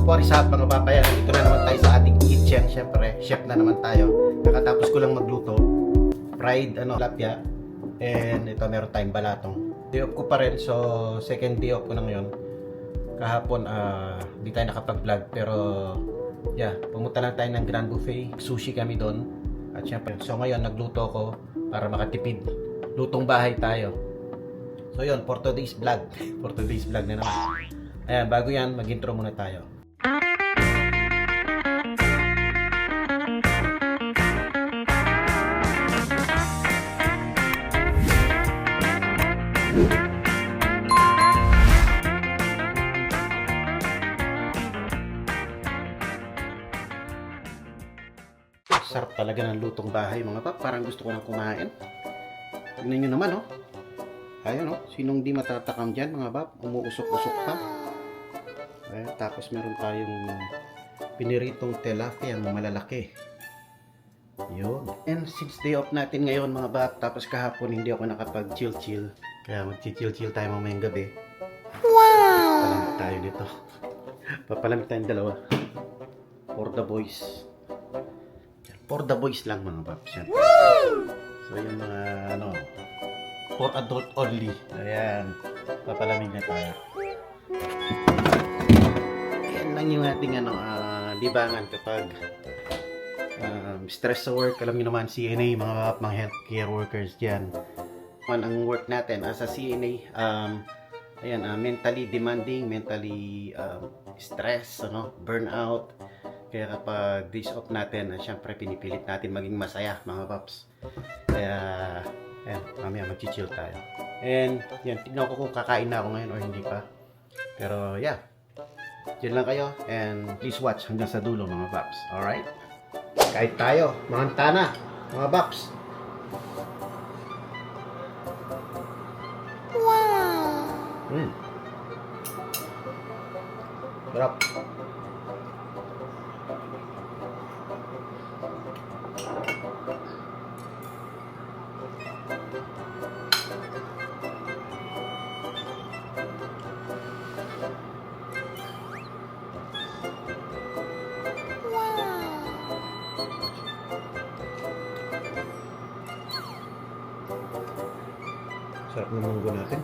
What is up mga papayan? Dito na naman tayo sa ating kitchen. Siyempre, chef na naman tayo. Nakatapos ko lang magluto. Fried tilapia. And ito meron tayong balatong. Day off ko pa rin. So second day off ko na ngayon. Kahapon di tayo nakapag-vlog. Pero yeah, pumunta lang tayo ng Grand Buffet. Sushi kami doon. At siyempre, so ngayon nagluto ko para makatipid. Lutong bahay tayo. So yun, for today's vlog. For today's vlog na naman. Ayan, bago yan, mag-intro muna tayo. Sarap talaga ng lutong bahay mga pap. Parang gusto ko nang kumain. Tignan nyo naman oh. Ayun oh. Sinong di matatakam dyan mga pap. Umuusok-usok pa. Ayan, tapos meron tayong piniritong tilapia ang malalaki. Yun. And since day off natin ngayon mga pap. Tapos kahapon hindi ako nakapag-chill-chill. Kaya mag-chill-chill tayo mamayang gabi. Wow! Palamig tayo dito. Papalamig tayong dalawa. For the boys. For the boys lang mga paps. So yung mga for adult only. Ayan. Papalamig na tayo. Ayan lang yung ating libangan kapag stress sa work. Alam niyo naman CNA mga healthcare workers diyan. Ang work natin as a CNA ayan, mentally demanding, mentally stress, burnout. Kaya kapag days off natin, syempre pinipilit natin maging masaya mga paps. Kaya, ayan, mamaya mag-chill tayo. And, yan, tignan ko kung kakain na ako ngayon or hindi pa. Pero, yeah. Diyan lang kayo. And, please watch hanggang sa dulo mga paps. Alright? Kain tayo. Mga tana, mga paps. Wow! Sarap. Sarap ng munggo natin.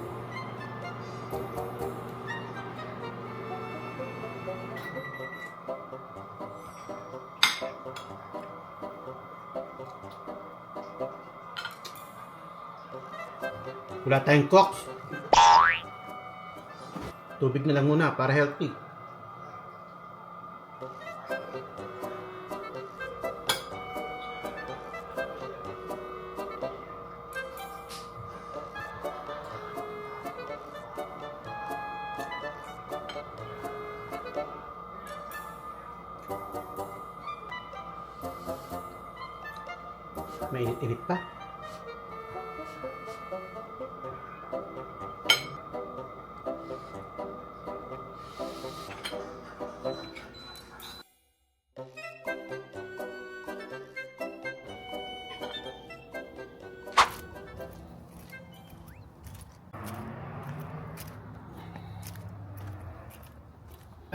Wala tayong cooks. Tubig na lang muna para healthy. Mainit-init pa.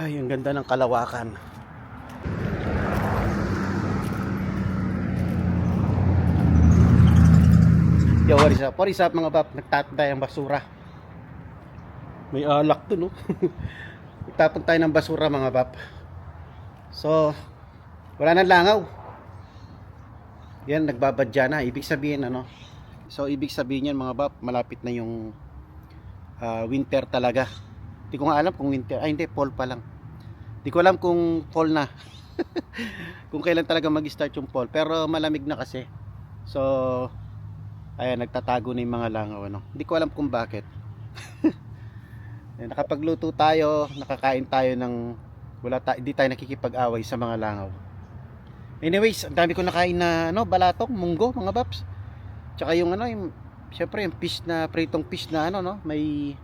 Ay, ang ganda ng kalawakan. Yo, what is up? What is up mga pap? Nagtatapon tayo ng basura. May alak dun, no? Nagtapon tayo ng basura mga pap. So, wala nang langaw. Yan, nagbabadya na. Ibig sabihin, So, ibig sabihin yan mga pap, malapit na yung winter talaga. Hindi ko nga alam kung winter. Ay, hindi, fall pa lang. Hindi ko alam kung fall na. Kung kailan talaga mag-start yung fall. Pero malamig na kasi. So, ayan, nagtatago na yung mga langaw. Hindi ko alam kung bakit. Nakapagluto tayo, nakakain tayo ng hindi tayo nakikipag-away sa mga langaw. Anyways, ang dami ko nakain na balatong, munggo, mga paps. Tsaka yung syempre yung fish na, pritong fish na may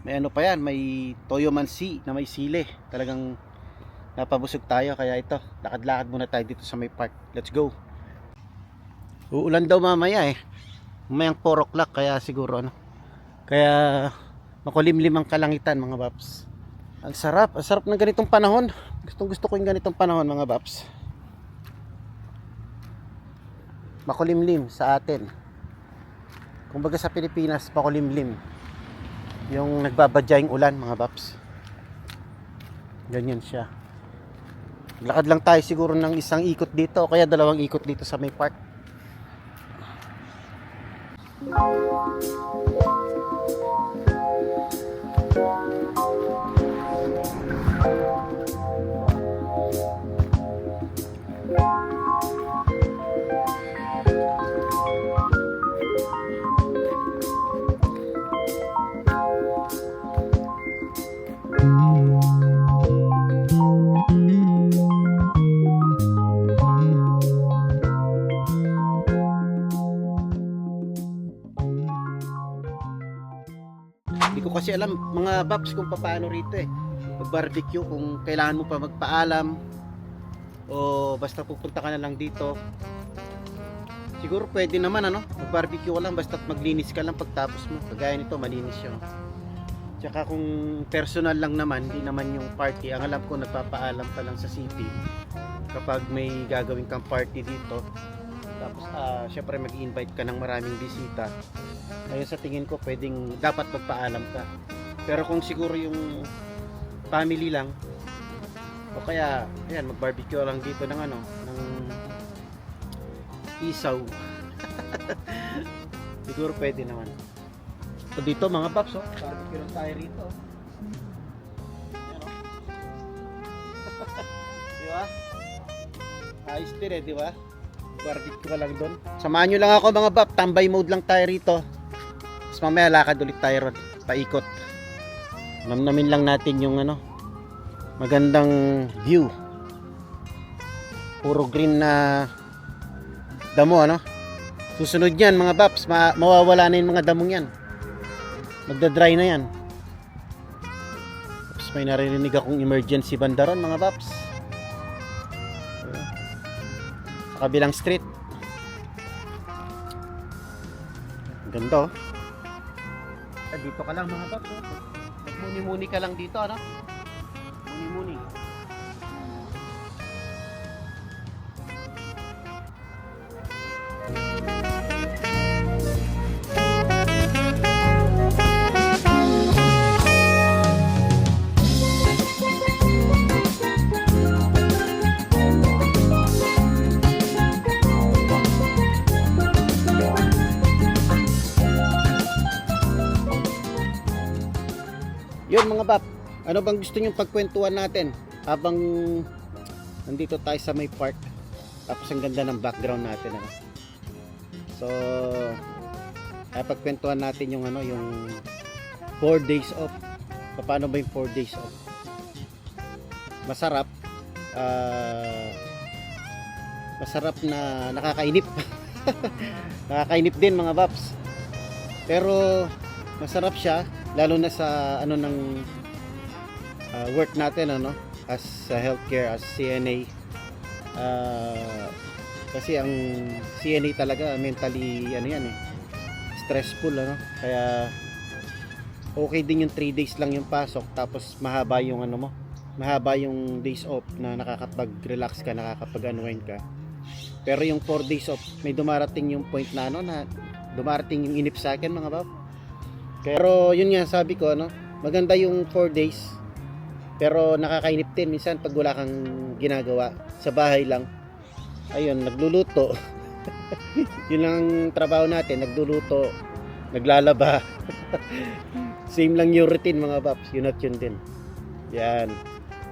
pa yan, may toyo mansi na may sili. Talagang napabusog tayo, kaya ito, lakad-lakad muna tayo dito sa may park. Let's go. Uulan daw mamaya Mamayang 4 o'clock, kaya siguro kaya makulimlim ang kalangitan mga paps. Ang sarap ng ganitong panahon. Gusto ko yung ganitong panahon mga Baps. Makulimlim sa atin. Kumbaga sa Pilipinas, makulimlim. Yung nagbabadya yung ulan mga Baps. Ganyan siya. Lakad lang tayo siguro ng isang ikot dito o kaya dalawang ikot dito sa may park. Hindi ko kasi alam mga Baps kung paano rito mag-barbecue, kung kailangan mo pa magpaalam o basta pupunta ka na lang dito. Siguro pwede naman mag-barbecue ka lang basta maglinis ka lang pagtapos mo. Kagaya nito, malinis siya. Tsaka kung personal lang naman, hindi naman yung party. Ang alam ko, nagpapaalam pa lang sa city kapag may gagawin kang party dito. Tapos syempre mag-invite ka ng maraming bisita. Ayun, sa tingin ko dapat magpaalam ka. Pero kung siguro yung family lang o kaya ayan, mag-barbecue lang dito ng ng isaw. Siguro pwede naman. So dito mga Paps, barbecue lang tayo rito. Di ba? Ayos din di ba? Barbecue ka lang doon. Samahan nyo lang ako mga Bap, tambay mode lang tayo rito. Tapos mamaya lakad ulit tayo ron, paikot. Namnamin lang natin yung magandang view. Puro green na damo Susunod yan mga Baps, mawawala na yung mga damong yan. Magda-dry na yan. Tapos may naririnig akong emergency banda ron mga Baps. Sa kabilang street. Ganda dito ka lang mga Baps. Muni-muni ka lang dito muni-muni. Yun mga Bap, ano bang gusto nyong pagkwentuhan natin habang nandito tayo sa may park? Tapos ang ganda ng background natin So pagkwentuhan natin yung yung 4 days off. Paano ba yung 4 days off? Masarap. Masarap na nakakainip. Nakakainip din mga Baps. Pero masarap siya lalo na sa ng work natin as healthcare, as CNA. Kasi ang CNA talaga mentally stressful kaya okay din yung 3 days lang yung pasok tapos mahaba yung mahaba yung days off na nakakapag-relax ka, nakakapag-unwind ka. Pero yung 4 days off may dumarating yung point na na dumarating yung inip sa akin mga Bab. Pero yun nga sabi ko maganda yung 4 days pero nakakainip din minsan pag wala kang ginagawa sa bahay lang. Ayun, nagluluto. Yun lang trabaho natin, nagluluto, naglalaba. Same lang yung routine mga Babs, yun at yun din. Yan.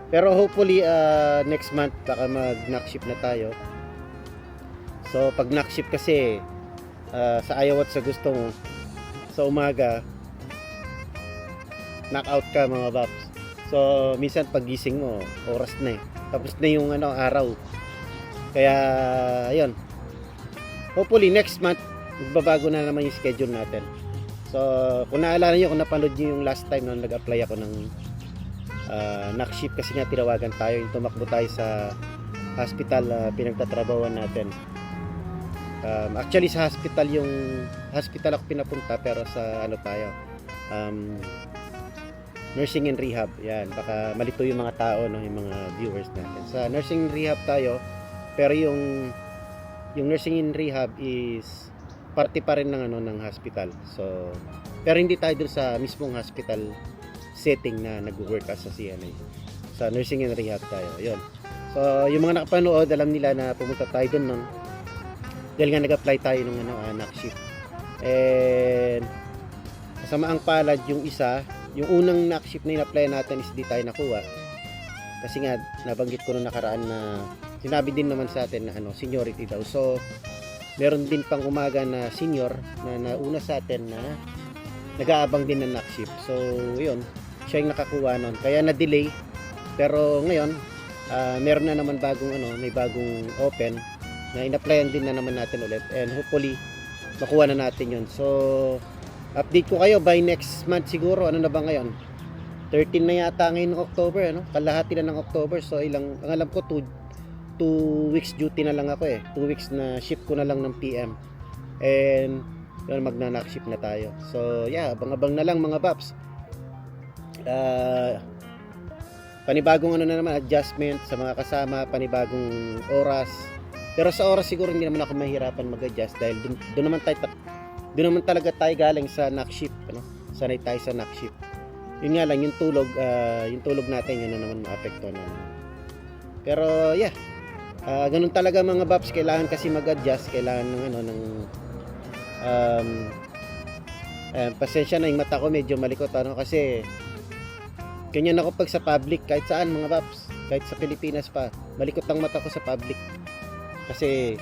Pero hopefully next month baka mag-knock shift na tayo. So pag knock shift kasi sa ayaw at sa gusto mo sa umaga knockout ka mga Babs. So minsan pagising mo oras na tapos na yung araw. Kaya ayun, hopefully next month magbabago na naman yung schedule natin. So kung naalala nyo, kung napanood nyo yung last time na nag-apply ako ng knock shift kasi nga tinawagan tayo, yung tumakbo tayo sa hospital pinagtatrabawan natin. Actually sa hospital ako pinapunta pero sa tayo nursing and rehab. Yan, baka malito yung mga tao, no, yung mga viewers natin. Sa nursing and rehab tayo, pero yung nursing and rehab is parte pa rin ng ng hospital. So, pero hindi tayo dun sa mismong hospital setting na nag-work as sa CNA. Sa nursing and rehab tayo. 'Yon. So, yung mga nakapanood, alam nila na pumunta tayo dun noon. Dahil nga nag-apply tayo ng night shift. And kasamaang palad yung isa, yung unang night shift na in-apply natin is di tayo nakuha. Kasi nga nabanggit ko nung nakaraan na sinabi din naman sa atin na seniority daw. So, meron din pang umaga na senior na nauna sa atin na nag-aabang din ng night shift. So, yun, siya yung nakakuha nun. Kaya na-delay. Pero ngayon, meron na naman bagong may bagong open na in-applyan din na naman natin ulit. And hopefully, makuha na natin yun. So, update ko kayo by next month siguro. Ano na ba ngayon? 13 na yata ngayon ng October, kalahati na ng October. So, ang alam ko, 2 weeks duty na lang ako 2 weeks na shift ko na lang ng PM. And, yun, magna-knock shift na tayo. So, yeah, abang-abang na lang mga paps. Panibagong na naman, adjustment sa mga kasama, panibagong oras. Pero sa oras siguro hindi naman ako mahirapan mag-adjust dahil doon naman talaga tayo galing sa knock shift, Sanay tayo sa knock shift. Yun nga lang yung tulog natin yun na naman maapekto naman. Pero yeah, ganun talaga mga babs, kailangan kasi mag-adjust, kailangan ng pasensya na yung mata ko medyo malikot kasi ganyan ako pag sa public, kahit saan mga babs, kahit sa Pilipinas pa, malikot ang mata ko sa public kasi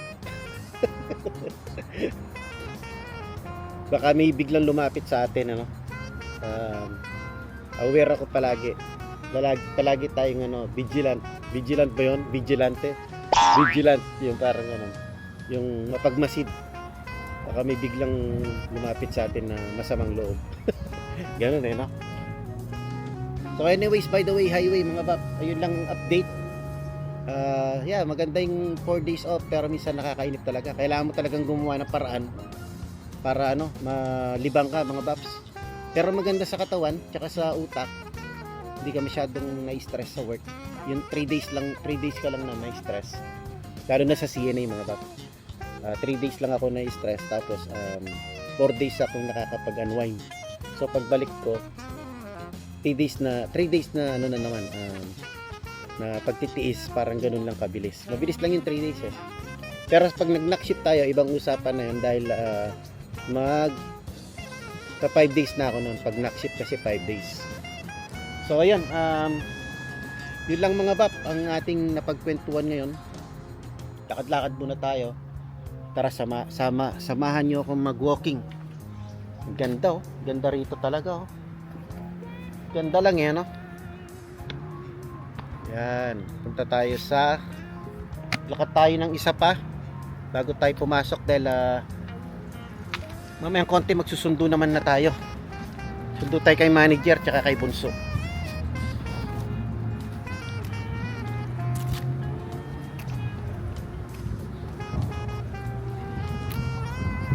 baka may biglang lumapit sa atin aware ako palagi tayong vigilant ba yun? Vigilant yung parang yung mapagmasid, baka may biglang lumapit sa atin na masamang loob. Ganun no? So anyways, by the way, highway mga bab, ayun lang update. Yeah, maganda yung 4 days off pero minsan nakakainip talaga. Kailangan mo talagang gumawa ng paraan para malibang ka mga babs. Pero maganda sa katawan tsaka sa utak. Hindi ka masyadong na-stress sa work. Yung 3 days ka lang na na-stress. Lalo na sa CNA mga babs. 3 days lang ako na-stress tapos 4 days akong nakakapag-unwind. So pagbalik ko 3 days na naman na pagtitiis, parang ganun lang kabilis. Mabilis lang yung 3 days Pero pag nag-knock shift tayo, ibang usapan na yun dahil pa 5 days na ako noon pag knock shift kasi 5 days. So ayun, yun lang mga bap ang ating napagkwentuhan ngayon. Lakad-lakad muna tayo. Tara, samahan nyo akong mag-walking. Ganda ganda rito talaga Ganda lang Yan, punta tayo lakad tayo ng isa pa bago tayo pumasok dahil mamayang konti magsusundo naman na tayo. Sundo tayo kay manager tsaka kay Bunso.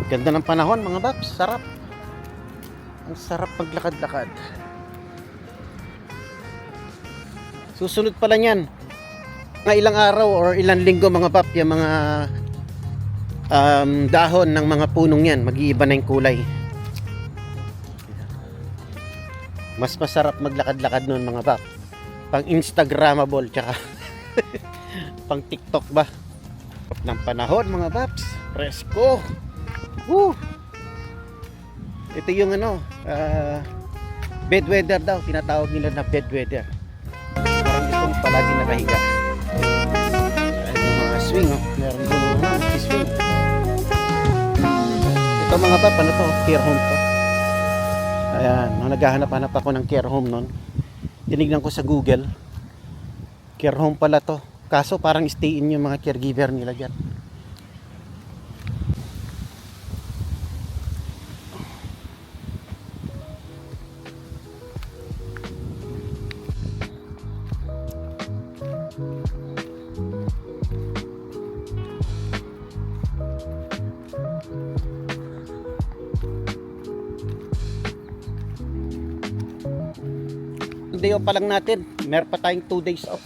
Ganda ng panahon mga babs, sarap. Ang sarap maglakad-lakad. Susunod pala niyan mga ilang araw or ilang linggo mga pap, yung mga dahon ng mga punong yan mag-iiba na yung kulay. Mas masarap maglakad-lakad noon mga pap, pang instagramable tsaka pang tiktok ba ng panahon mga paps. Presko. Woo! Ito yung bed weather daw, tinatawag nila na bed weather. Parang itong palagi nakahiga. Yung mga swing, meron doon mga swing. Ito mga pap, care home to. Ayan, nung naghahanap-hanap ako ng care home noon, tinignan ko sa Google, care home pala to. Kaso parang stay in yung mga caregiver nila dyan. first day off pa lang natin. Meron pa tayong 2 days off.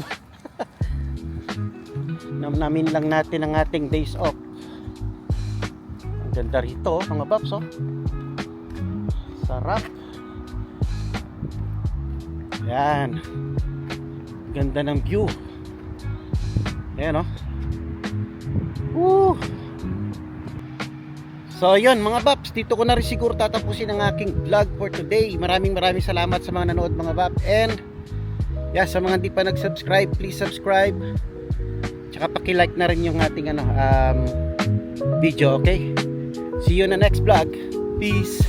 Namnamin lang natin ang ating days off. Ang ganda rito mga paps, oh. Sarap. Yan. Ganda ng view. Ayan, oh. Woo! So yun mga paps, dito ko na rin siguro tatapusin ang aking vlog for today. Maraming salamat sa mga nanood mga paps. And yeah, sa mga hindi pa nag-subscribe, please subscribe. Tsaka paki-like na rin yung ating video, okay? See you in the next vlog. Peace!